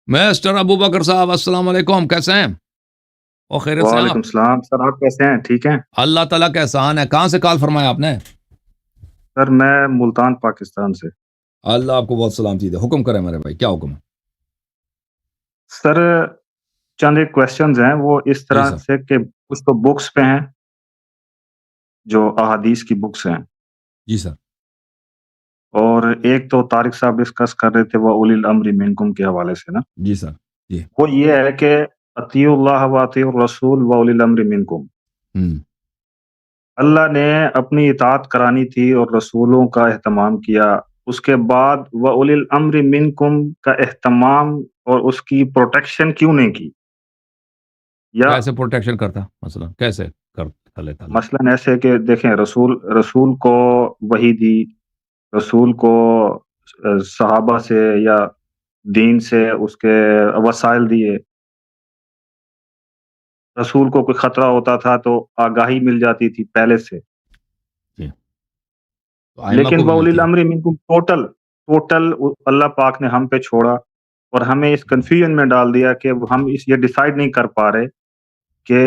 Mister ابو بکر صاحب السلام علیکم، کیسے ہیں؟ اور خیریت سے ہیں وعلیکم آپ؟ السلام سر، آپ کیسے ہیں؟ ٹھیک ہیں اللہ تعالیٰ کا احسان ہے۔ کہاں سے کال فرمایا آپ نے؟ سر؟ میں ملتان پاکستان سے۔ اللہ آپ کو بہت سلامتی دے۔ حکم کریں میرے بھائی، کیا حکم ہے؟ سر چند ایک کویسچنز ہیں، وہ اس جی طرح سر، سے کہ کچھ تو بکس پہ ہیں جو احادیث کی بکس ہیں، جی سر، اور ایک تو طارق صاحب ڈسکس کر رہے تھے وہ اولی الامر منکم کے حوالے سے نا، جی سر، جی۔ وہ یہ ہے کہ اطیعوا اللہ و اطیعوا الرسول و اولی الامر منکم۔ ہوں، اللہ نے اپنی اطاعت کرانی تھی اور رسولوں کا اہتمام کیا، اس کے بعد وہ اولی الامر منکم کا اہتمام اور اس کی پروٹیکشن کیوں نہیں کی؟ یا کیسے پروٹیکشن کرتا مثلا؟ کیسے کر لیتا اللہ؟ مثلاً ایسے کہ دیکھیں، رسول کو وحی دی، رسول کو صحابہ سے یا دین سے اس کے وسائل دیے، رسول کو کوئی خطرہ ہوتا تھا تو آگاہی مل جاتی تھی پہلے سے، جی، تو ائمہ کو لیکن بھی وَأُولِي ملتی ہے۔ الْأَمْرِ مِنْكُمْ ٹوٹل اللہ پاک نے ہم پہ چھوڑا، اور ہمیں اس کنفیوژن میں ڈال دیا کہ ہم یہ ڈیسائیڈ نہیں کر پا رہے کہ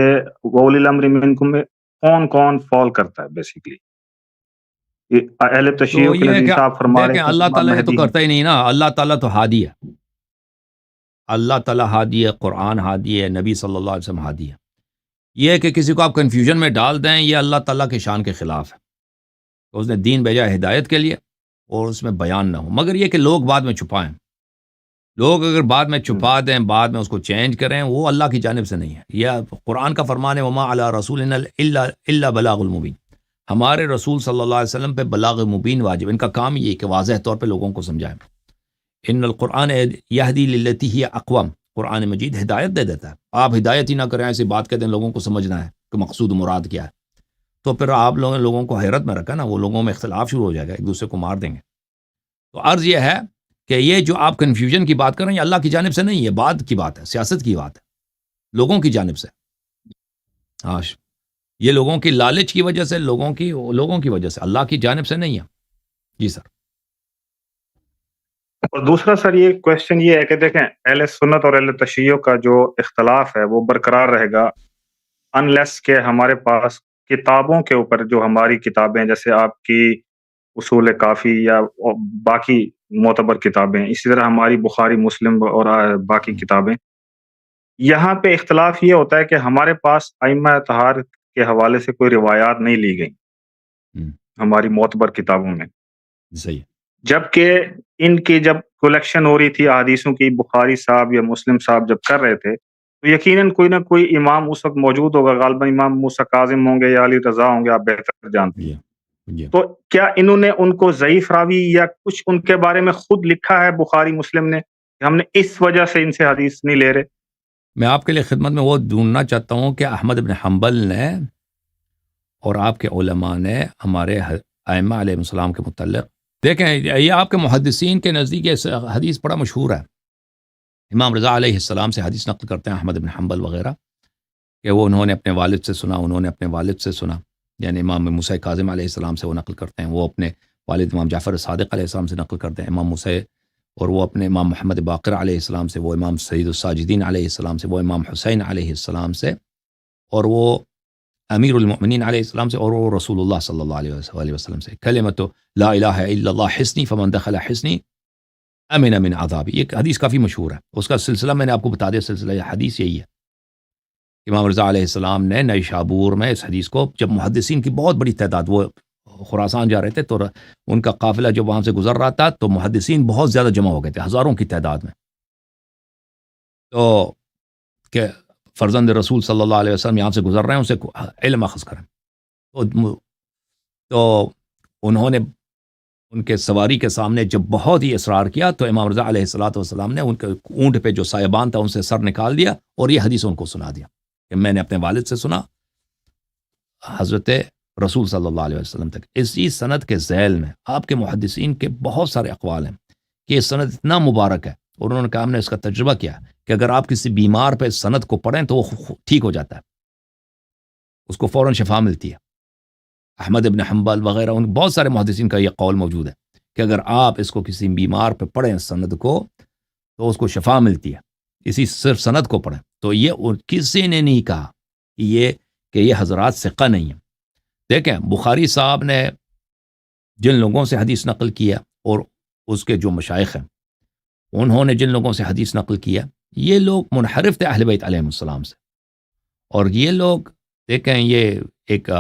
وَأُولِي الْأَمْرِ مِنْكُمْ میں کون کون فال کرتا ہے بیسیکلی۔ اہل تو تشیع کے یہ ہے نزدیک کہ آپ فرما رہے دیکھیں، تھے کہ اللہ امام تعالیٰ یہ تو مہدی ہیں۔ کرتا ہی نہیں نا۔ اللہ تعالیٰ تو ہادی ہے، اللہ تعالیٰ ہادی ہے، قرآن ہادی ہے، نبی صلی اللہ علیہ وسلم ہادی ہے۔ یہ ہے کہ کسی کو آپ کنفیوژن میں ڈال دیں، یہ اللہ تعالیٰ کے شان کے خلاف ہے۔ اس نے دین بھیجا ہے ہدایت کے لیے، اور اس میں بیان نہ ہو، مگر یہ کہ لوگ بعد میں چھپائیں۔ لوگ اگر بعد میں چھپا دیں، بعد میں اس کو چینج کریں، وہ اللہ کی جانب سے نہیں ہے۔ یہ قرآن کا فرمان ہے، وما علی رسولنا الا بلاغ المبین۔ ہمارے رسول صلی اللہ علیہ وسلم پہ بلاغ مبین واجب۔ ان کا کام یہ ہے کہ واضح طور پہ لوگوں کو سمجھائیں۔ ان القرآن یہدی للتی ہی اقوم، قرآن مجید ہدایت دے دیتا ہے۔ آپ ہدایت ہی نہ کریں، ایسی بات کہتے ہیں، لوگوں کو سمجھنا ہے کہ مقصود مراد کیا ہے، تو پھر آپ لوگوں کو حیرت میں رکھا نا، وہ لوگوں میں اختلاف شروع ہو جائے گا، ایک دوسرے کو مار دیں گے۔ تو عرض یہ ہے کہ یہ جو آپ کنفیوژن کی بات کر رہے ہیں، یہ اللہ کی جانب سے نہیں، یہ بات کی بات ہے، سیاست کی بات ہے، لوگوں کی جانب سے۔ ہاں، یہ لوگوں کی لالچ کی وجہ سے، لوگوں کی وجہ سے، اللہ کی جانب سے نہیں ہے۔ جی سر۔ اور دوسرا سر، یہ کویسچن یہ ہے کہ دیکھیں، اہل سنت اور اہل تشیع کا جو اختلاف ہے وہ برقرار رہے گا انلیس کہ ہمارے پاس کتابوں کے اوپر، جو ہماری کتابیں جیسے آپ کی اصول کافی یا باقی معتبر کتابیں، اسی طرح ہماری بخاری مسلم اور باقی کتابیں، یہاں پہ اختلاف یہ ہوتا ہے کہ ہمارے پاس ائمہ طہار کے حوالے سے کوئی روایات نہیں لی گئی ہماری معتبر کتابوں میں، صحیح۔ جبکہ ان کی جب کلیکشن ہو رہی تھی احادیثوں کی، بخاری صاحب یا مسلم صاحب جب کر رہے تھے، تو یقیناً کوئی نہ کوئی امام اس وقت موجود ہوگا، غالباً امام موسیٰ کاظم ہوں گے یا علی رضا ہوں گے، آپ بہتر جانتے ہیں۔ جی۔ تو کیا انہوں نے ان کو ضعیف راوی یا کچھ ان کے بارے میں خود لکھا ہے بخاری مسلم نے کہ ہم نے اس وجہ سے ان سے حدیث نہیں لے رہے؟ میں آپ کے لیے خدمت میں وہ ڈھونڈنا چاہتا ہوں کہ احمد بن حنبل نے اور آپ کے علماء نے ہمارے ائمہ علیہ السلام کے متعلق، دیکھیں یہ آپ کے محدثین کے نزدیک یہ حدیث بڑا مشہور ہے۔ امام رضا علیہ السلام سے حدیث نقل کرتے ہیں احمد بن حنبل وغیرہ، کہ وہ انہوں نے اپنے والد سے سنا، انہوں نے اپنے والد سے سنا، یعنی امام موسیٰ کاظم علیہ السلام سے وہ نقل کرتے ہیں، وہ اپنے والد امام جعفر صادق علیہ السلام سے نقل کرتے ہیں امام موسیٰ، اور وہ اپنے امام محمد باقر علیہ السلام سے، وہ امام سید الساجدین علیہ السلام سے، وہ امام حسین علیہ السلام سے، اور وہ امیر المؤمنین علیہ السلام سے، اور وہ رسول اللہ صلی اللہ علیہ وسلم سے۔ کلمۃ لا الہ الا اللہ حصنی فمن دخل حصنی امن من عذابی، یہ حدیث کافی مشہور ہے۔ اس کا سلسلہ میں نے آپ کو بتا دیا، سلسلہ یہ حدیث یہی ہے۔ امام رضا علیہ السلام نے نیشابور میں اس حدیث کو، جب محدثین کی بہت بڑی تعداد، وہ خراسان جا رہے تھے تو ان کا قافلہ جب وہاں سے گزر رہا تھا تو محدثین بہت زیادہ جمع ہو گئے تھے، ہزاروں کی تعداد میں، تو کہ فرزند رسول صلی اللہ علیہ وسلم یہاں سے گزر رہے ہیں، ان سے علم اخذ کریں۔ تو انہوں نے ان کے سواری کے سامنے جب بہت ہی اصرار کیا تو امام رضا علیہ السلام نے ان کے اونٹ پہ جو سایبان تھا ان سے سر نکال دیا اور یہ حدیث ان کو سنا دیا کہ میں نے اپنے والد سے سنا حضرت رسول صلی اللہ علیہ وسلم تک۔ اسی سند کے ذیل میں آپ کے محدثین کے بہت سارے اقوال ہیں کہ یہ سند اتنا مبارک ہے، اور انہوں نے کہا ہم نے اس کا تجربہ کیا کہ اگر آپ کسی بیمار پہ سند کو پڑھیں تو وہ ٹھیک ہو جاتا ہے، اس کو فوراً شفا ملتی ہے۔ احمد ابن حنبل وغیرہ، ان بہت سارے محدثین کا یہ قول موجود ہے کہ اگر آپ اس کو کسی بیمار پہ پڑھیں سند کو تو اس کو شفا ملتی ہے۔ اسی صرف سند کو پڑھیں تو یہ کسی نے نہیں کہا کہ یہ حضرات ثقہ نہیں ہیں. دیکھیں بخاری صاحب نے جن لوگوں سے حدیث نقل کیا اور اس کے جو مشائخ ہیں انہوں نے جن لوگوں سے حدیث نقل کیا یہ لوگ منحرف تھے اہل بیت علیہم السلام سے. اور یہ لوگ دیکھیں یہ ایک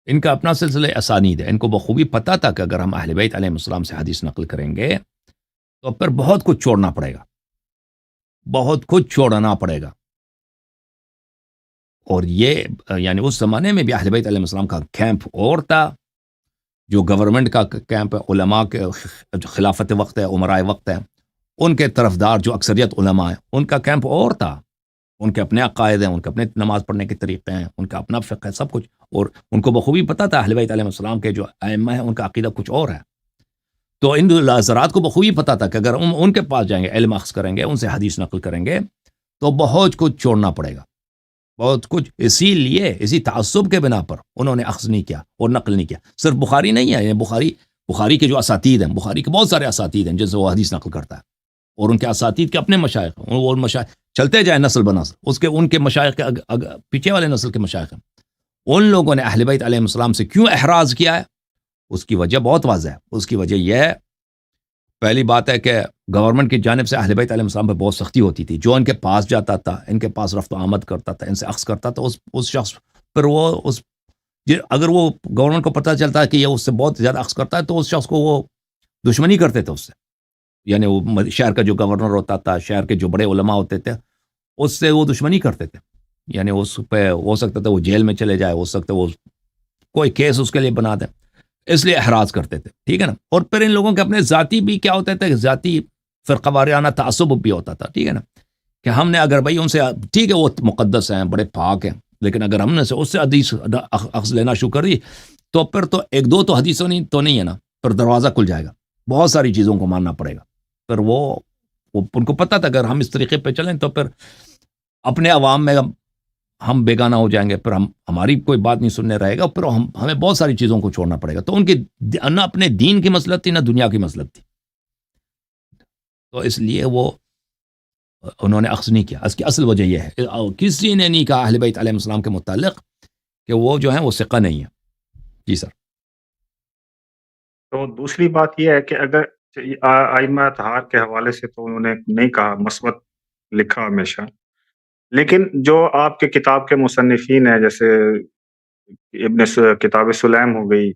ان کا اپنا سلسلہ اسانید ہے. ان کو بخوبی پتہ تھا کہ اگر ہم اہل بیت علیہم السلام سے حدیث نقل کریں گے تو پھر بہت کچھ چھوڑنا پڑے گا، بہت کچھ چھوڑنا پڑے گا. اور یہ یعنی اس زمانے میں بھی اہل بیت علیہ السلام کا کیمپ اور تھا جو گورنمنٹ کا کیمپ ہے، علماء کے خلافت وقت ہے، عمرائے وقت ہے، ان کے طرفدار جو اکثریت علماء ہیں ان کا کیمپ اور تھا. ان کے اپنے عقائد ہیں، ان کے اپنے نماز پڑھنے کے طریقے ہیں، ان کا اپنا فقہ ہے، سب کچھ. اور ان کو بخوبی پتہ تھا اہل بیت علیہ السلام کے جو ائمہ ہیں ان کا عقیدہ کچھ اور ہے. تو ان حضرات کو بخوبی پتہ تھا کہ اگر ان کے پاس جائیں گے، علم اخذ کریں گے، ان سے حدیث نقل کریں گے تو بہت کچھ چھوڑنا پڑے گا، بہت کچھ. اسی لیے اسی تعصب کے بنا پر انہوں نے اخذ نہیں کیا اور نقل نہیں کیا. صرف بخاری نہیں ہے، بخاری کے جو اساتید ہیں، بخاری کے بہت سارے اساتید ہیں جن سے وہ حدیث نقل کرتا ہے، اور ان کے اساتید کے اپنے مشائخ ہیں. وہ مشائخ چلتے جائیں نسل بنسل، ان کے مشائخ کے پیچھے والے نسل کے مشائخ ہیں. ان لوگوں نے اہل بیت علیہ السلام سے کیوں احراز کیا ہے؟ اس کی وجہ بہت واضح ہے. اس کی وجہ یہ ہے، پہلی بات ہے کہ گورنمنٹ کی جانب سے اہل بیت علیہ السلام پہ بہت سختی ہوتی تھی. جو ان کے پاس جاتا تھا، ان کے پاس رفت و آمد کرتا تھا، ان سے اخذ کرتا تھا، اس شخص پر اگر وہ گورنمنٹ کو پتہ چلتا ہے کہ یہ اس سے بہت زیادہ اخذ کرتا ہے تو اس شخص کو وہ دشمنی کرتے تھے اس سے. یعنی وہ شہر کا جو گورنر ہوتا تھا، شہر کے جو بڑے علماء ہوتے تھے، اس سے وہ دشمنی کرتے تھے. یعنی اس پہ ہو سکتا تھا وہ جیل میں چلے جائے، ہو سکتا ہے وہ کوئی کیس اس کے لیے بنا دیں، اس لیے احراز کرتے تھے. ٹھیک ہے نا. اور پھر ان لوگوں کے اپنے ذاتی بھی کیا ہوتے تھے، ذاتی فرقہ وارانہ تعصب بھی ہوتا تھا. ٹھیک ہے نا، کہ ہم نے اگر بھائی ان سے، ٹھیک ہے وہ مقدس ہیں، بڑے پاک ہیں، لیکن اگر ہم نے اس سے حدیث اخذ لینا شروع کر دی تو پھر تو ایک دو تو حدیثوں نہیں ہے نا، پھر دروازہ کھل جائے گا، بہت ساری چیزوں کو ماننا پڑے گا. پھر وہ ان کو پتہ تھا کہ اگر ہم اس طریقے پہ چلیں تو پھر اپنے عوام میں ہم بیگانہ ہو جائیں گے، پھر ہماری کوئی بات نہیں سننے رہے گا، پھر ہمیں بہت ساری چیزوں کو چھوڑنا پڑے گا. تو ان کی نہ اپنے دین کی مسلط تھی، نہ دنیا کی مسلط تھی. تو اس لیے وہ انہوں نے اخذ نہیں کیا. اس کی اصل وجہ یہ ہے، کسی نے نہیں کہا اہل بیت علیہ السلام کے متعلق کہ وہ جو ہیں وہ ثقہ نہیں ہے. جی سر. تو دوسری بات یہ ہے کہ اگر ائمہ اطہار کے حوالے سے تو انہوں نے نہیں کہا، مثبت لکھا ہمیشہ، لیکن جو آپ کے کتاب کے مصنفین ہیں جیسے کتاب سلیم ہو گئی،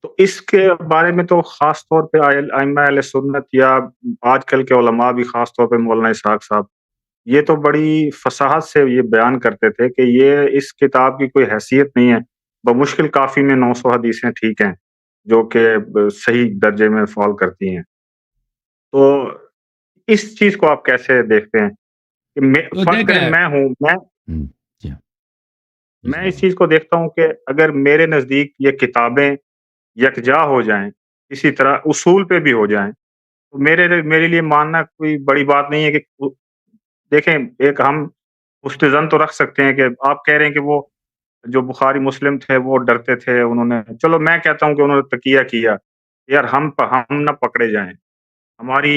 تو اس کے بارے میں تو خاص طور پہ ائمہ اہل سنت یا آج کل کے علماء بھی خاص طور پہ مولانا اسحاق صاحب یہ تو بڑی فصاحت سے یہ بیان کرتے تھے کہ یہ اس کتاب کی کوئی حیثیت نہیں ہے. بمشکل کافی میں 900 حدیثیں ٹھیک ہیں جو کہ صحیح درجے میں فال کرتی ہیں. تو اس چیز کو آپ کیسے دیکھتے ہیں کہ فرض کریں میں اس چیز کو دیکھتا ہوں کہ اگر میرے نزدیک یہ کتابیں یکجا ہو جائیں، اسی طرح اصول پہ بھی ہو جائیں، تو میرے لیے ماننا کوئی بڑی بات نہیں ہے. کہ دیکھیں ایک ہم مستظن تو رکھ سکتے ہیں کہ آپ کہہ رہے ہیں کہ وہ جو بخاری مسلم تھے وہ ڈرتے تھے، انہوں نے، چلو میں کہتا ہوں کہ انہوں نے تقیہ کیا یار ہم نہ پکڑے جائیں. ہماری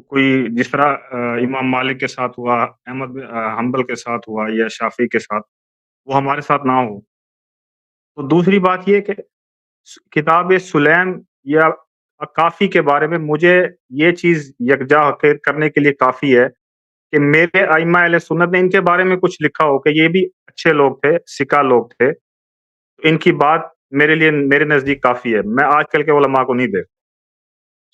کوئی جس طرح امام مالک کے ساتھ ہوا، احمد بن حنبل کے ساتھ ہوا یا شافعی کے ساتھ، وہ ہمارے ساتھ نہ ہو. تو دوسری بات یہ کہ کتاب سلیم یا کافی کے بارے میں مجھے یہ چیز یکجا کرنے کے لیے کافی ہے کہ میرے ائمہ اہل سنت نے ان کے بارے میں کچھ لکھا ہو کہ یہ بھی اچھے لوگ تھے، ثقہ لوگ تھے. ان کی بات میرے نزدیک کافی ہے. میں آج کل کے علماء کو نہیں دیکھتا.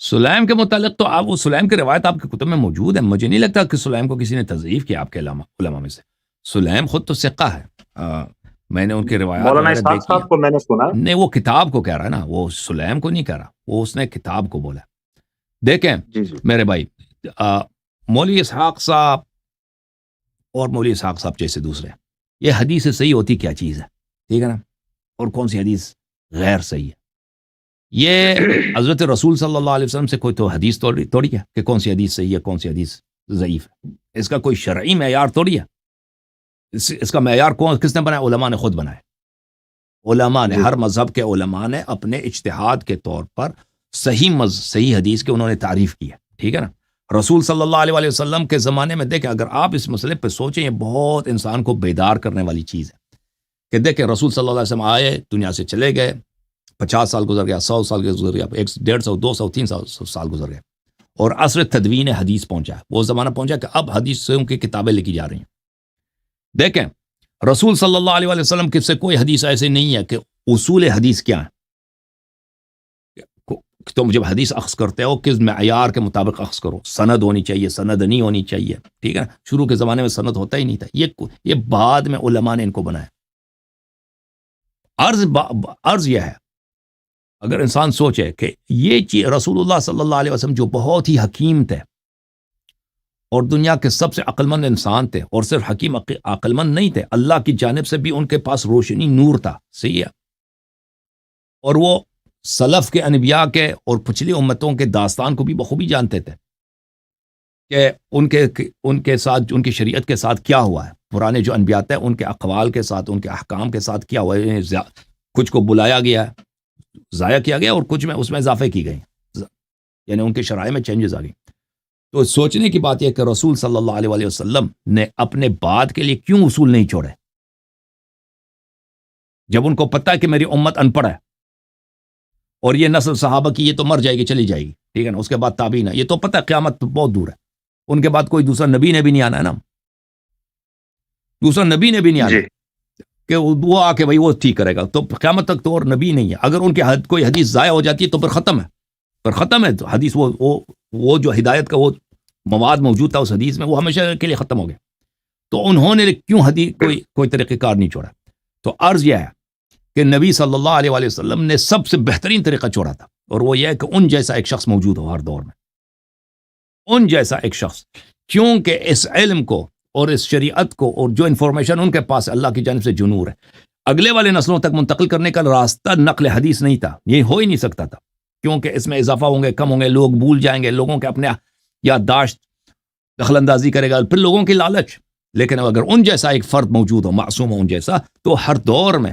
سلیم کے متعلق تو آپ وہ سلیم کی روایت آپ کے کتب میں موجود ہے. مجھے نہیں لگتا کہ سلیم کو کسی نے تضعیف کیا آپ کے علماء میں سے. سلیم خود تو ثقہ ہے. میں نے ان کی روایات مولانا اسحاق صاحب کو میں نے سنا. نہیں، وہ کتاب کو کہہ رہا ہے نا، وہ سلیم کو نہیں کہہ رہا، وہ اس نے کتاب کو بولا. دیکھیں میرے بھائی، مولوی اسحاق صاحب اور مولوی اسحاق صاحب جیسے دوسرے، یہ حدیث صحیح ہوتی کیا چیز ہے، ٹھیک ہے نا، اور کون سی حدیث غیر صحیح ہے. یہ حضرت رسول صلی اللہ علیہ وسلم سے کوئی تو حدیث توڑی ہے کہ کون سی حدیث صحیح ہے کون سی حدیث ضعیف ہے. اس کا کوئی شرعی معیار توڑی ہے. اس کا معیار کس نے بنایا؟ علماء نے خود بنایا. علماء نے، ہر مذہب کے علماء نے اپنے اجتہاد کے طور پر صحیح حدیث کے انہوں نے تعریف کی ہے، ٹھیک ہے نا. رسول صلی اللہ علیہ وسلم کے زمانے میں دیکھیں، اگر آپ اس مسئلے پہ سوچیں، یہ بہت انسان کو بیدار کرنے والی چیز ہے کہ دیکھیں رسول صلی اللہ علیہ وسلم آئے، دنیا سے چلے گئے، 50 سال گزر گیا، 100 سال گزر گیا، 150 200 300 سال گزر گئے، اور عصر تدوین حدیث پہنچا. وہ زمانہ پہنچا کہ اب حدیثوں کی کتابیں لکھی جا رہی ہیں. دیکھیں رسول صلی اللہ علیہ وسلم کی سے کوئی حدیث ایسے نہیں ہے کہ اصول حدیث کیا ہے. تم جب حدیث اخذ کرتے ہو کس معیار کے مطابق اخذ کرو، سند ہونی چاہیے، سند نہیں ہونی چاہیے، ٹھیک ہے. شروع کے زمانے میں سند ہوتا ہی نہیں تھا، یہ بعد میں علماء نے ان کو بنایا. عرض یہ ہے، اگر انسان سوچے کہ یہ چیز رسول اللہ صلی اللہ علیہ وسلم جو بہت ہی حکیم تھے اور دنیا کے سب سے عقل مند انسان تھے، اور صرف حکیم عقل مند نہیں تھے، اللہ کی جانب سے بھی ان کے پاس روشنی، نور تھا، صحیح ہے. اور وہ سلف کے انبیاء کے اور پچھلی امتوں کے داستان کو بھی بخوبی جانتے تھے کہ ان کے ساتھ، ان کی شریعت کے ساتھ کیا ہوا ہے. پرانے جو انبیاء تھے ان کے اقوال کے ساتھ، ان کے احکام کے ساتھ کیا ہوا ہے. کچھ کو بلایا گیا ہے، ضائع کیا گیا، اور کچھ میں اس میں اضافے کی گئی، یعنی ان کے شرائع میں چینجز آ گئی. تو سوچنے کی بات یہ کہ رسول صلی اللہ علیہ وسلم نے اپنے بعد کے لیے کیوں اصول نہیں چھوڑے، جب ان کو پتہ ہے کہ میری امت ان پڑھ ہے اور یہ نسل صحابہ کی یہ تو مر جائے گی، چلی جائے گی، ٹھیک ہے نا. اس کے بعد تابعین ہے، یہ تو پتہ ہے قیامت تو بہت دور ہے، ان کے بعد کوئی دوسرا نبی نے بھی نہیں آنا ہے نا، دوسرا نبی نے بھی نہیں آنا کہ وہ آ کے بھائی وہ ٹھیک کرے گا. تو قیامت تک تو اور نبی نہیں ہے. اگر ان کے کوئی حدیث ضائع ہو جاتی ہے تو پھر ختم ہے، پھر ختم ہے تو حدیث، وہ جو ہدایت کا وہ مواد موجود تھا اس حدیث میں، وہ ہمیشہ کے لیے ختم ہو گیا. تو انہوں نے کیوں حدیث کوئی طریقہ کار نہیں چھوڑا. تو عرض یہ ہے کہ نبی صلی اللہ علیہ وسلم نے سب سے بہترین طریقہ چھوڑا تھا، اور وہ یہ ہے کہ ان جیسا ایک شخص موجود ہو ہر دور میں، ان جیسا ایک شخص. کیونکہ اس علم کو اور اس شریعت کو اور جو انفارمیشن ان کے پاس اللہ کی جانب سے جو نور ہے، اگلے والے نسلوں تک منتقل کرنے کا راستہ نقل حدیث نہیں تھا، یہ ہو ہی نہیں سکتا تھا. کیونکہ اس میں اضافہ ہوں گے، کم ہوں گے، لوگ بھول جائیں گے، لوگوں کے اپنے یادداشت دخل اندازی کرے گا، پھر لوگوں کی لالچ. لیکن اگر ان جیسا ایک فرد موجود ہو، معصوم ہو ان جیسا، تو ہر دور میں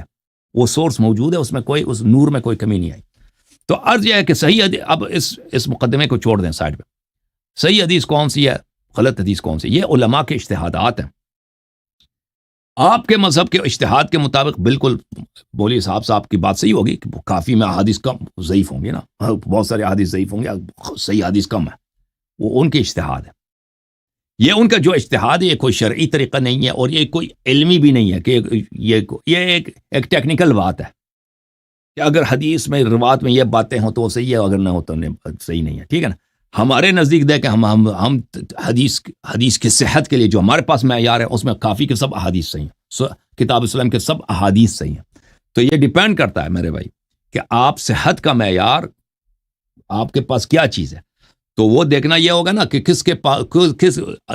وہ سورس موجود ہے، اس میں کوئی، اس نور میں کوئی کمی نہیں آئی. تو عرض یہ ہے کہ صحیح حدیث، اب اس مقدمے کو چھوڑ دیں سائڈ پہ. صحیح حدیث کون سی ہے، غلط حدیث کون سی، یہ علماء کے اجتہادات ہیں. آپ کے مذہب کے اجتہاد کے مطابق بالکل بولی صاحب کی بات صحیح ہوگی کہ کافی میں احادیث کم ضعیف ہوں گے نا، بہت سارے احادیث ضعیف ہوں گے، صحیح حدیث کم ہے. وہ ان کے اجتہاد ہے، یہ ان کا جو اجتہاد ہے، یہ کوئی شرعی طریقہ نہیں ہے، اور یہ کوئی علمی بھی نہیں ہے کہ یہ ایک ٹیکنیکل بات ہے کہ اگر حدیث میں روایت میں یہ باتیں ہوں تو وہ صحیح ہے، اگر نہ ہو تو صحیح نہیں ہے، ٹھیک ہے نا. ہمارے نزدیک دیکھیں، ہم حدیث کی صحت کے لیے جو ہمارے پاس معیار ہے، اس میں کافی کے سب احادیث صحیح ہیں، کتاب اسلام کے سب احادیث صحیح ہیں. تو یہ ڈیپینڈ کرتا ہے میرے بھائی کہ آپ صحت کا معیار آپ کے پاس کیا چیز ہے. تو وہ دیکھنا یہ ہوگا نا کہ کس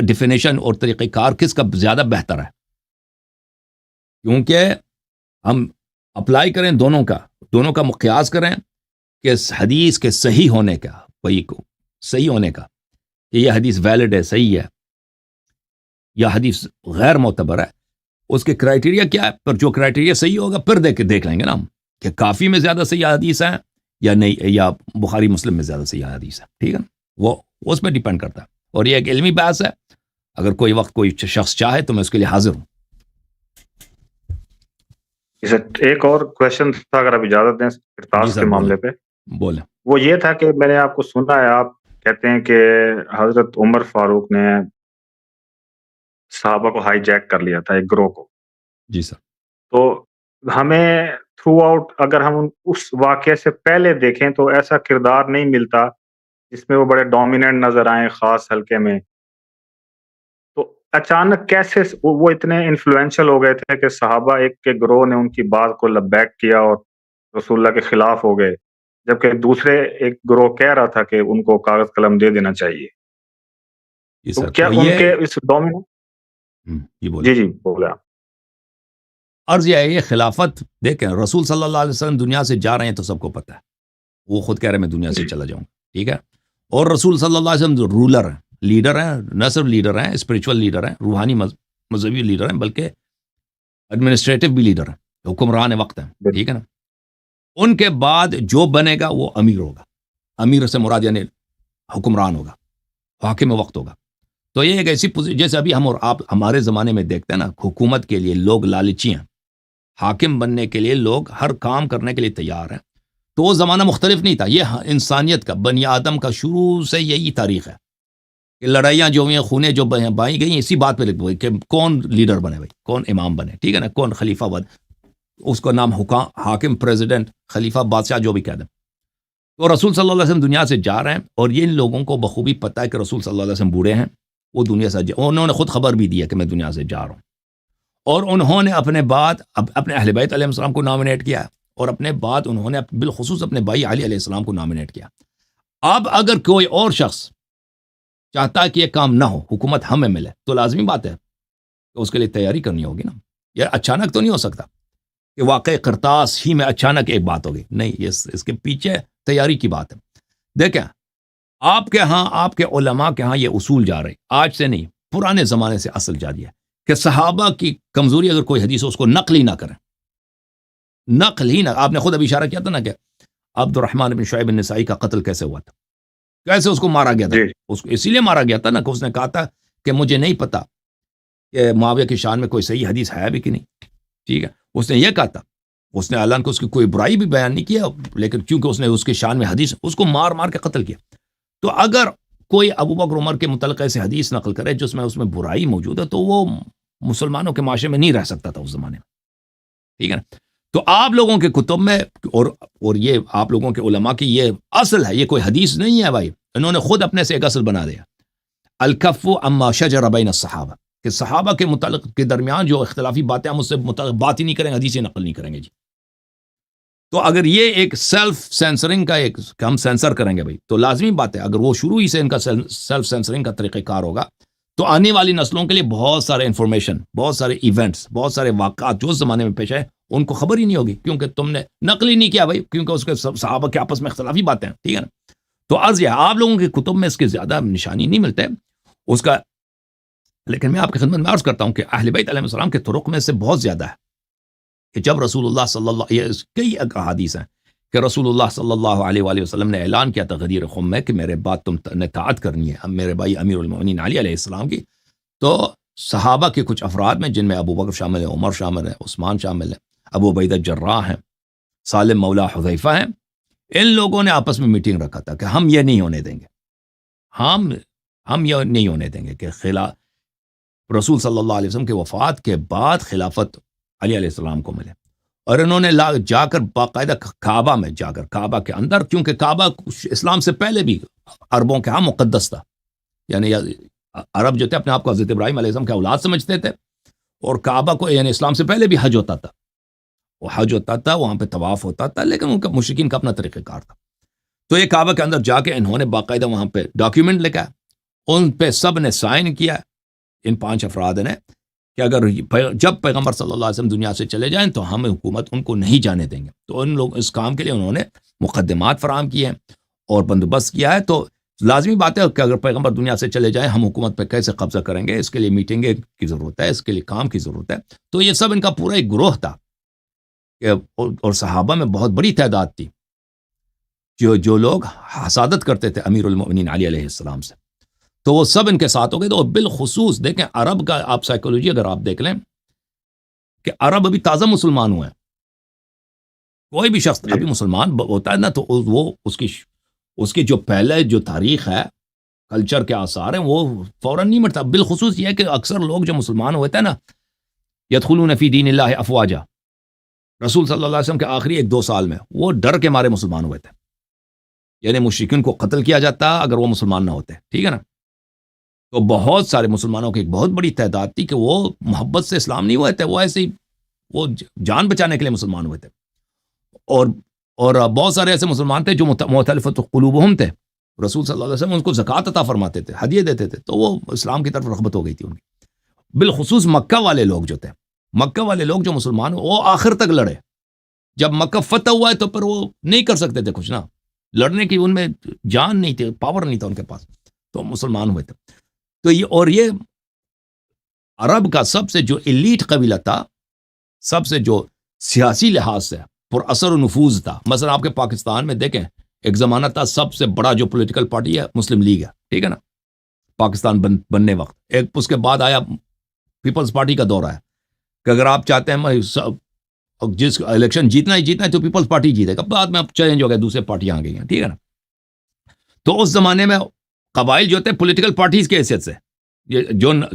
ڈیفینیشن اور طریقہ کار کس کا زیادہ بہتر ہے. کیونکہ ہم اپلائی کریں دونوں کا مقیاس کریں کہ حدیث کے صحیح ہونے کا، صحیح ہونے کا کہ یہ حدیث ویلڈ ہے، صحیح ہے، یا حدیث غیر معتبر ہے، اس کے کرائٹیریا کیا ہے. پر جو کرائٹیریا صحیح ہوگا پھر دیکھ لیں گے نا ہم کہ کافی میں زیادہ صحیح حدیث ہیں یا نہیں، یا بخاری مسلم میں زیادہ صحیح حدیث ہے، ٹھیک ہے نا. وہ اس پہ ڈیپینڈ کرتا ہے، اور یہ ایک علمی بحث ہے. اگر کوئی وقت کوئی شخص چاہے تو میں اس کے لیے حاضر ہوں. ایک اور کویشچن تھا، اگر آپ اجازت دیں کرتاس کے معاملے پہ. بولیں. وہ یہ تھا کہ میں نے آپ کو سنا ہے، آپ کہتے ہیں کہ حضرت عمر فاروق نے صحابہ کو ہائی جیک کر لیا تھا، ایک گروہ کو. جی سر. تو ہمیں تھرو آؤٹ اگر ہم اس واقعے سے پہلے دیکھیں تو ایسا کردار نہیں ملتا جس میں وہ بڑے ڈومیننٹ نظر آئیں خاص حلقے میں. تو اچانک کیسے وہ اتنے انفلوئنشل ہو گئے تھے کہ صحابہ ایک کے گروہ نے ان کی بات کو لبیک کیا اور رسول اللہ کے خلاف ہو گئے، جبکہ دوسرے ایک گروہ کہہ رہا تھا کہ ان کو کاغذ قلم دے دینا چاہیے. تو کیا ان کے اس ڈومیننٹ جی بولے آپ. عرض یہ ہے، یہ خلافت دیکھیں، رسول صلی اللہ علیہ وسلم دنیا سے جا رہے ہیں تو سب کو پتہ ہے، وہ خود کہہ رہے ہیں میں دنیا سے چلا جاؤں، ٹھیک ہے. اور رسول صلی اللہ علیہ وسلم رولر ہیں، لیڈر ہیں، نہ صرف لیڈر ہیں، اسپریچول لیڈر ہیں، روحانی مذہبی لیڈر ہیں، بلکہ ایڈمنسٹریٹو بھی لیڈر ہیں، حکمران وقت ہیں، ٹھیک ہے نا. ان کے بعد جو بنے گا وہ امیر ہوگا، امیر سے مراد یعنی حکمران ہوگا، حاکم وقت ہوگا. تو یہ ایک ایسی جیسے ابھی ہم اور آپ ہمارے زمانے میں دیکھتے ہیں نا، حکومت کے لیے لوگ لالچی ہیں، حاکم بننے کے لیے لوگ ہر کام کرنے کے لیے تیار ہیں. تو وہ زمانہ مختلف نہیں تھا. یہ انسانیت کا، بنی آدم کا شروع سے یہی تاریخ ہے کہ لڑائیاں جو ہوئی، خونے جو بائی گئی، اسی بات پہ لکھ ہوئی کہ کون لیڈر بنے بھائی، کون امام بنے، ٹھیک ہے نا، کون خلیفہ بنے، اس کا نام حاکم، پریزیڈنٹ، خلیفہ، بادشاہ جو بھی کہہ دیں. تو رسول صلی اللہ علیہ وسلم دنیا سے جا رہے ہیں، اور یہ ان لوگوں کو بخوبی پتہ ہے کہ رسول صلی اللہ علیہ وسلم بوڑھے ہیں، وہ دنیا سے انہوں نے خود خبر بھی دی ہے کہ میں دنیا سے جا رہا ہوں. اور انہوں نے اپنے بعد اپنے اہل بیت علیہ السلام کو نامینیٹ کیا، اور اپنے بعد انہوں نے بالخصوص اپنے بھائی علی علیہ السلام کو نامینیٹ کیا. اب اگر کوئی اور شخص چاہتا ہے کہ یہ کام نہ ہو، حکومت ہمیں ملے، تو لازمی بات ہے کہ اس کے لیے تیاری کرنی ہوگی نا. یہ اچانک تو نہیں ہو سکتا کہ واقعی کرتاس ہی میں اچانک ایک بات ہوگی، نہیں، یہ اس کے پیچھے تیاری کی بات ہے. دیکھیں، آپ کے ہاں، آپ کے علماء کے ہاں یہ اصول جا رہے، آج سے نہیں، پرانے زمانے سے اصل جاری ہے کہ صحابہ کی کمزوری اگر کوئی حدیث ہو، اس کو نقل ہی نہ کریں، نقل ہی نہ. آپ نے خود ابھی اشارہ کیا تھا نا کہ عبد الرحمن بن شعیب النسائی کا قتل کیسے ہوا تھا، کیسے اس کو مارا گیا تھا. اس کو اسی لیے مارا گیا تھا نا کہ اس نے کہا تھا کہ مجھے نہیں پتا کہ معاویہ کی شان میں کوئی صحیح حدیث ہے بھی کہ نہیں. ٹھیک ہے، اس نے یہ کہا تھا، اس نے اعلان کو اس کی کوئی برائی بھی بیان نہیں کیا، لیکن کیونکہ اس نے اس کی شان میں حدیث، اس کو مار مار کے قتل کیا. تو اگر کوئی ابو بکر عمر کے متعلق ایسے حدیث نقل کرے جس میں اس میں برائی موجود ہے، تو وہ مسلمانوں کے معاشرے میں نہیں رہ سکتا تھا اس زمانے میں. ٹھیک ہے نا. تو آپ لوگوں کے کتب میں اور یہ آپ لوگوں کے علماء کی یہ اصل ہے، یہ کوئی حدیث نہیں ہے بھائی، انہوں نے خود اپنے سے ایک اصل بنا دیا، الکف عما شجر بین الصحابہ، کہ صحابہ کے متعلق کے درمیان جو اختلافی باتیں، ہم اس سے متعلق بات ہی نہیں کریں گے، حدیثیں نقل نہیں کریں گے جی. تو اگر یہ ایک سیلف سینسرنگ کا ایک ہم سینسر کریں گے بھائی، تو لازمی بات ہے اگر وہ شروع ہی سے ان کا سیلف سینسرنگ کا طریقہ کار ہوگا، تو آنے والی نسلوں کے لیے بہت سارے انفارمیشن، بہت سارے ایونٹس، بہت سارے واقعات جو اس زمانے میں پیش آئے، ان کو خبر ہی نہیں ہوگی، کیونکہ تم نے نقل ہی نہیں کیا بھائی، کیونکہ اس کے صحابہ کے آپس میں اختلافی باتیں ہیں. ٹھیک ہے نا. تو عرض یہ آپ لوگوں کے کتب میں اس کے زیادہ نشانی نہیں ملتے اس کا، لیکن میں آپ کی خدمت میں عرض کرتا ہوں کہ اہل بیت علیہ السلام کے طرق میں سے بہت زیادہ ہے کہ جب رسول اللہ صلی اللہ، یہ کئی احادیث ہیں کہ رسول اللہ صلی اللہ علیہ وآلہ وسلم نے اعلان کیا تھا غدیر خم میں کہ میرے بعد تم نے اطاعت کرنی ہے میرے بھائی امیر المؤمنین علی علیہ السلام کی. تو صحابہ کے کچھ افراد میں، جن میں ابو بکر شامل ہے، عمر شامل ہے، عثمان شامل ہے، ابو عبیدہ جراح ہیں، سالم مولا حذیفہ ہیں، ان لوگوں نے آپس میں میٹنگ رکھا تھا کہ ہم یہ نہیں ہونے دیں گے، ہم یہ نہیں ہونے دیں گے کہ رسول صلی اللہ علیہ وسلم کے وفات کے بعد خلافت علی علیہ السلام کو ملے. اور انہوں نے جا کر باقاعدہ کعبہ میں جا کر، کعبہ کے اندر، کیونکہ کعبہ اسلام سے پہلے بھی عربوں کے ہاں مقدس تھا، یعنی عرب جو تھے اپنے آپ کو حضرت ابراہیم علیہ السلام کے اولاد سمجھتے تھے، اور کعبہ کو یعنی اسلام سے پہلے بھی حج ہوتا تھا، وہ حج ہوتا تھا، وہاں پہ طواف ہوتا تھا، لیکن ان کا مشرکین کا اپنا طریقہ کار تھا. تو یہ کعبہ کے اندر جا کے انہوں نے باقاعدہ وہاں پہ ڈاکیومنٹ لکھا، ان پہ سب نے سائن کیا، ان 5 افراد نے، کہ اگر جب پیغمبر صلی اللہ علیہ وسلم دنیا سے چلے جائیں تو ہم حکومت ان کو نہیں جانے دیں گے. تو ان لوگ اس کام کے لیے انہوں نے مقدمات فراہم کیے ہیں اور بندوبست کیا ہے. تو لازمی بات ہے کہ اگر پیغمبر دنیا سے چلے جائیں ہم حکومت پہ کیسے قبضہ کریں گے، اس کے لیے میٹنگیں کی ضرورت ہے، اس کے لیے کام کی ضرورت ہے. تو یہ سب ان کا پورا ایک گروہ تھا اور صحابہ میں بہت بڑی تعداد تھی جو لوگ حسادت کرتے تھے امیر المؤمنین علی علیہ السلام سے. تو وہ سب ان کے ساتھ ہو گئے. تو بالخصوص دیکھیں عرب کا آپ سائیکولوجی اگر آپ دیکھ لیں کہ عرب ابھی تازہ مسلمان ہوئے ہیں، کوئی بھی شخص ابھی مسلمان ہوتا ہے نا تو وہ اس کی جو پہلے جو تاریخ ہے، کلچر کے آثار ہیں، وہ فوراً نہیں مرتا. بالخصوص یہ کہ اکثر لوگ جو مسلمان ہوئے تھے نا، یدخلون فی دین اللہ افواجا، رسول صلی اللہ علیہ وسلم کے آخری 1-2 سال میں وہ ڈر کے مارے مسلمان ہوئے تھے، یعنی مشرکین کو قتل کیا جاتا اگر وہ مسلمان نہ ہوتے. ٹھیک ہے نا. تو بہت سارے مسلمانوں کی ایک بہت بڑی تعداد تھی کہ وہ محبت سے اسلام نہیں ہوئے تھے، وہ ایسے ہی وہ جان بچانے کے لیے مسلمان ہوئے تھے. اور بہت سارے ایسے مسلمان تھے جو مختلفت قلوبہم تھے، رسول صلی اللہ علیہ وسلم ان کو زکوٰۃ عطا فرماتے تھے، ہدیے دیتے تھے، تو وہ اسلام کی طرف رغبت ہو گئی تھی ان کی. بالخصوص مکہ والے لوگ جو تھے، مکہ والے لوگ جو مسلمان وہ آخر تک لڑے. جب مکہ فتح ہوا ہے تو پھر وہ نہیں کر سکتے تھے کچھ نا، لڑنے کی ان میں جان نہیں تھی، پاور نہیں تھا ان کے پاس، تو مسلمان ہوئے تھے. تو یہ عرب کا سب سے جو ایلیٹ قبیلہ تھا، سب سے جو سیاسی لحاظ سے پر اثر و نفوذ تھا. مثلا آپ کے پاکستان میں دیکھیں ایک زمانہ تھا سب سے بڑا جو پولیٹیکل پارٹی ہے مسلم لیگ ہے، ٹھیک ہے نا، پاکستان بننے وقت ایک اس کے بعد آیا پیپلز پارٹی کا دور ہے کہ اگر آپ چاہتے ہیں جس الیکشن جیتنا ہے تو پیپلز پارٹی جیتے گا، بعد میں اب چینج ہو گیا، دوسرے پارٹیاں آ گئی ہیں، ٹھیک ہے نا۔ تو اس زمانے میں قبائل جو تھے پولیٹیکل پارٹیز کے حیثیت سے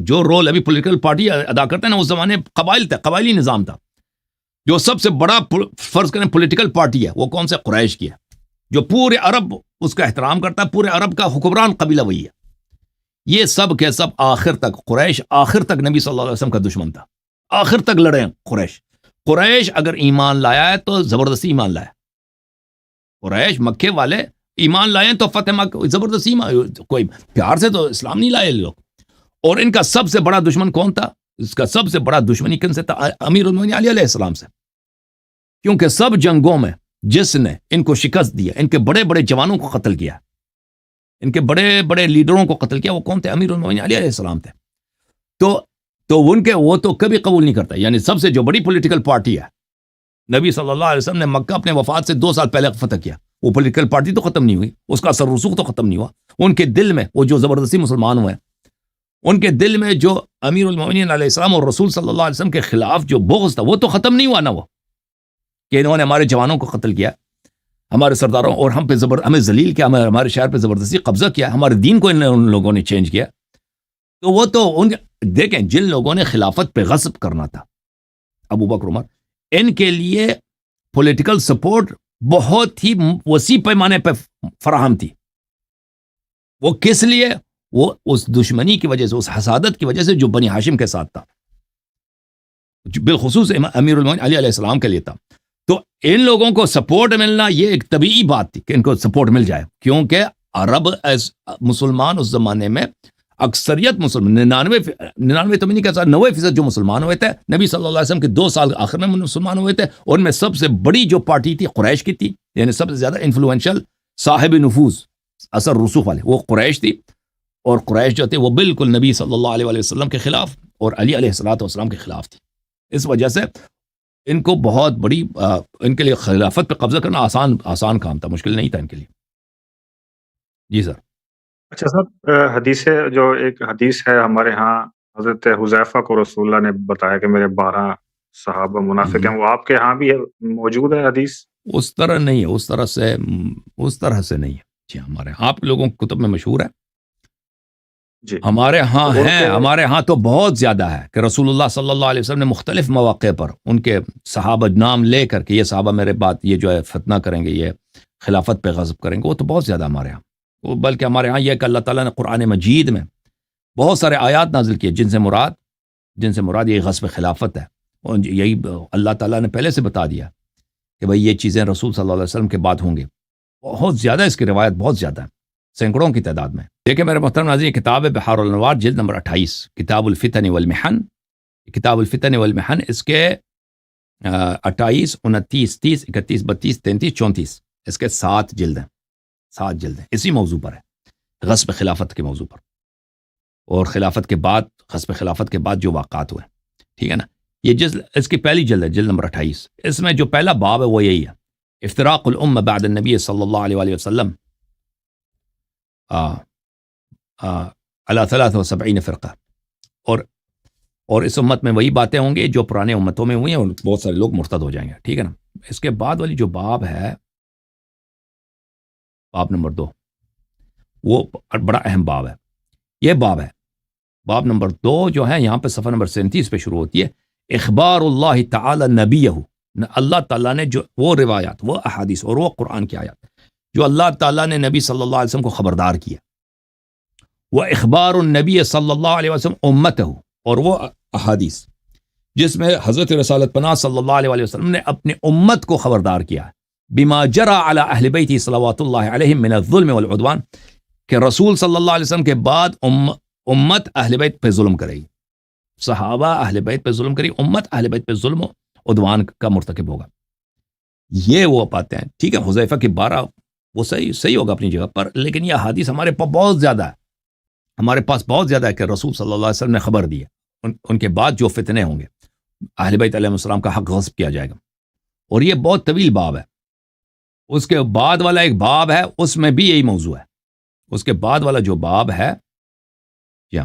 جو رول ابھی پولیٹیکل پارٹی ادا کرتے ہیں نا، اس زمانے قبائل تھا، قبائلی نظام تھا۔ جو سب سے بڑا فرض کریں پولیٹیکل پارٹی ہے وہ کون سے؟ قریش کی ہے، جو پورے عرب اس کا احترام کرتا ہے، پورے عرب کا حکمران قبیلہ وہی ہے۔ یہ سب کے سب آخر تک قریش آخر تک نبی صلی اللہ علیہ وسلم کا دشمن تھا، آخر تک لڑے ہیں قریش اگر ایمان لایا ہے تو زبردستی ایمان لایا، قریش مکے والے ایمان لائے ہیں تو فتح مکہ زبردستی کوئی پیار سے تو اسلام نہیں لائے لوگ۔ اور ان کا سب سے بڑا دشمن کون تھا؟ اس کا سب سے بڑا دشمنی کن سے تھا؟ امیر المومنین علی علیہ السلام سے، کیونکہ سب جنگوں میں جس نے ان کو شکست دیا، ان کے بڑے بڑے جوانوں کو قتل کیا، ان کے بڑے بڑے لیڈروں کو قتل کیا، وہ کون تھے؟ امیر المومنین علی علیہ السلام تھے۔ تو ان کے وہ تو کبھی قبول نہیں کرتا، یعنی سب سے جو بڑی پولیٹیکل پارٹی ہے، نبی صلی اللہ علیہ وسلم نے مکہ اپنے وفات سے 2 سال پہلے فتح کیا، وہ پولیٹیکل پارٹی تو ختم نہیں ہوئی، اس کا اثر رسوخ تو ختم نہیں ہوا، ان کے دل میں وہ جو زبردستی مسلمان ہوئے، ان کے دل میں جو امیر المومنین علیہ السلام اور رسول صلی اللہ علیہ وسلم کے خلاف جو بغض تھا وہ تو ختم نہیں ہوا نا، وہ کہ انہوں نے ہمارے جوانوں کو قتل کیا، ہمارے سرداروں اور ہمیں ذلیل کیا، ہمارے شہر پہ زبردستی قبضہ کیا، ہمارے دین کو ان لوگوں نے چینج کیا۔ تو وہ تو دیکھیں جن لوگوں نے خلافت پہ غصب کرنا تھا، ابو بکر عمر، ان کے لیے پولیٹیکل سپورٹ بہت ہی وسیع پیمانے پہ فراہم تھی۔ وہ کس لیے؟ وہ اس دشمنی کی وجہ سے، اس حسادت کی وجہ سے جو بنی ہاشم کے ساتھ تھا، بالخصوص امیر المومنین علی علیہ السلام کے لیے تھا۔ تو ان لوگوں کو سپورٹ ملنا یہ ایک طبیعی بات تھی کہ ان کو سپورٹ مل جائے، کیونکہ عرب مسلمان اس زمانے میں اکثریت مسلمان 99 تو نہیں کہہ سکتا، 90% جو مسلمان ہوئے تھے نبی صلی اللہ علیہ وسلم کے 2 سال آخر میں مسلمان ہوئے تھے، اور ان میں سب سے بڑی جو پارٹی تھی قریش کی تھی، یعنی سب سے زیادہ انفلوئنشل صاحب نفوذ اثر رسوخ والے وہ قریش تھی، اور قریش جو تھے وہ بالکل نبی صلی اللہ علیہ وسلم کے خلاف اور علی علیہ السلام کے خلاف تھی۔ اس وجہ سے ان کو بہت بڑی ان کے لیے خلافت پہ قبضہ کرنا آسان کام تھا، مشکل نہیں تھا ان کے لیے۔ جی سر۔ اچھا صاحب، ایک حدیث ہے ہمارے ہاں، حضرت حذیفہ کو رسول اللہ نے بتایا کہ میرے 12 صحابہ منافق ہیں، وہ آپ کے ہاں بھی موجود ہے حدیث؟ اس طرح نہیں ہے، اس طرح سے نہیں ہے جی، ہمارے آپ لوگوں کے کتب میں مشہور ہے جی، ہمارے ہاں ہیں، ہمارے ہاں تو بہت زیادہ ہے کہ رسول اللہ صلی اللہ علیہ وسلم نے مختلف مواقع پر ان کے صحابہ نام لے کر کہ یہ صحابہ میرے بعد یہ جو ہے فتنہ کریں گے، یہ خلافت پہ غضب کریں گے، وہ تو بہت زیادہ ہمارے ہاں۔ بلکہ ہمارے ہاں یہ کہ اللہ تعالیٰ نے قرآن مجید میں بہت سارے آیات نازل کیے جن سے مراد یہ غصب خلافت ہے، اور یہی اللہ تعالیٰ نے پہلے سے بتا دیا کہ بھئی یہ چیزیں رسول صلی اللہ علیہ وسلم کے بعد ہوں گے۔ بہت زیادہ اس کی روایت بہت زیادہ ہے، سینکڑوں کی تعداد میں۔ دیکھیں میرے محترم ناظرین، یہ کتاب ہے بحار الانوار، جلد نمبر 28، کتاب الفتن والمحن، کتاب الفتن والمحن، اس کے 28، 29، 30، 31، 32، 33، 34 اس کے 7 جلد ہیں، 7 جلد ہیں، اسی موضوع پر ہے، غصب خلافت کے موضوع پر، اور خلافت کے بعد، غصب خلافت کے بعد جو واقعات ہوئے، ٹھیک ہے نا۔ یہ جلد اس کی پہلی جلد ہے، جلد نمبر 28۔ اس میں جو پہلا باب ہے وہ یہی ہے، افتراق الامہ بعد النبی صلی اللہ علیہ وسلم علی 73 فرقہ، اور اس امت میں وہی باتیں ہوں گی جو پرانے امتوں میں ہوئی ہیں، اور بہت سارے لوگ مرتد ہو جائیں گے، ٹھیک ہے نا۔ اس کے بعد والی جو باب ہے، باب نمبر 2، وہ بڑا اہم باب ہے۔ یہ باب ہے، باب نمبر 2 جو ہے یہاں پہ صفحہ نمبر 37 پہ شروع ہوتی ہے، اخبار اللہ تعالی نبیہ، اللہ تعالیٰ نے جو وہ روایات، وہ احادیث اور وہ قرآن کی آیات جو اللہ تعالیٰ نے نبی صلی اللہ علیہ وسلم کو خبردار کیا، وہ اخبار النبی صلی اللہ علیہ وسلم امتہ، اور وہ احادیث جس میں حضرت رسالت پناہ صلی اللہ علیہ وسلم نے اپنے امت کو خبردار کیا بما جرى علی اہل بیتہ صلوات اللہ علیہم من الظلم والعدوان، کہ رسول صلی اللہ علیہ وسلم کے بعد امت اہل بیت پہ ظلم کرے گی، صحابہ اہل بیت پہ ظلم کرے گی، امت اہل بیت پہ ظلم و عدوان کا مرتکب ہوگا۔ یہ وہ باتیں ہیں، ٹھیک ہے۔ حذیفہ کی 12 وہ صحیح ہوگا اپنی جگہ پر، لیکن یہ حدیث ہمارے پاس بہت زیادہ ہے، ہمارے پاس بہت زیادہ ہے کہ رسول صلی اللہ علیہ وسلم نے خبر دی ہے ان کے بعد جو فتنے ہوں گے، اہل بیت علیہ السلام کا حق غصب کیا جائے گا، اور یہ بہت طویل باب ہے، اس کے بعد والا ایک باب ہے، اس میں بھی یہی موضوع ہے. اس کے بعد والا جو باب ہے یا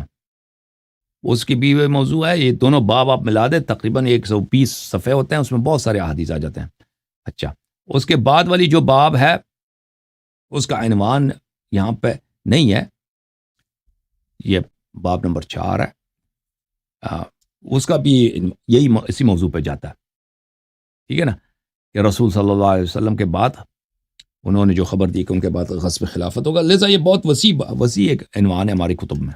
اس کی بھی یہ موضوع ہے. یہ دونوں باب آپ ملا دیں، تقریباً 120 صفحے ہوتے ہیں، اس میں بہت سارے احادیث آ جاتے ہیں. اچھا، اس کے بعد والی جو باب ہے اس کا عنوان یہاں پہ نہیں ہے، یہ باب نمبر 4 ہے. اس کا بھی یہی اسی موضوع پہ جاتا ہے. ٹھیک ہے نا، کہ رسول صلی اللہ علیہ وسلم کے بعد انہوں نے جو خبر دی کہ ان کے بعد غصب خلافت ہوگا. لہذا یہ بہت وسیع ایک عنوان ہے ہماری کتب میں.